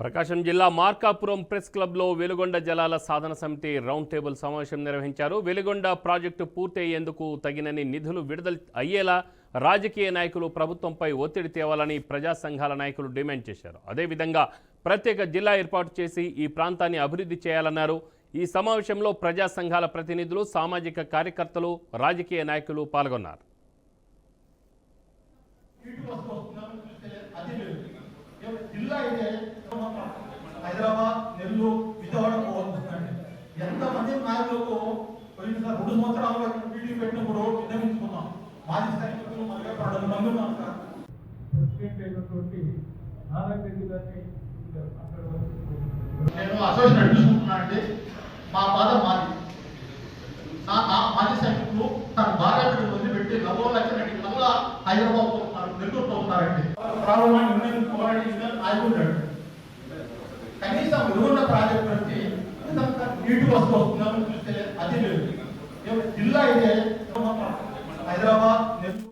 ప్రకాశం జిల్లా మార్కాపురం ప్రెస్ క్లబ్లో వెలుగొండ జలాల సాధన సమితి రౌండ్ టేబుల్ సమావేశం నిర్వహించారు. వెలుగొండ ప్రాజెక్టు పూర్తయ్యేందుకు తగినన్ని నిధులు విడుదల అయ్యేలా రాజకీయ నాయకులు ప్రభుత్వంపై ఒత్తిడి తేవాలని ప్రజా సంఘాల నాయకులు డిమాండ్ చేశారు. అదేవిధంగా ప్రత్యేక జిల్లా ఏర్పాటు చేసి ఈ ప్రాంతాన్ని అభివృద్ధి చేయాలన్నారు. ఈ సమావేశంలో ప్రజా సంఘాల ప్రతినిధులు, సామాజిక కార్యకర్తలు, రాజకీయ నాయకులు పాల్గొన్నారు. హైదరాబాద్, నెల్లూరు, విజయవాడ పోవాల్సిందండి. ఎంతమంది నాయకులకు 2 సంవత్సరాలు మీటింగ్ పెట్టినప్పుడు విన్నవించుకున్నాం. మాజీ సైనికులు మనగా 12 మంది ఉన్నారు సార్. ప్రెసిడెంట్ అయినటువంటి నారాయణ రెడ్డి గారిని నేను అసోసియేషన్ చూసుకుంటున్నా అండి. మా బాధ మాది. మాజీ సైనికులు తన భార్య బిడ్డలు వదిలిపెట్టి 4 లక్షల మళ్ళా హైదరాబాద్ పోతున్నారు, నెల్లూరు పోతున్నారండి. ప్రారంభాన్ని నిర్ణయించుకోవాలని ఆగుంటాడు. కనీసం వెలుగొండ ప్రాజెక్టు నుంచి నీటి వస్తుందని చూస్తే అది లేదు. జిల్లా అయితే హైదరాబాద్, నెల్లూరు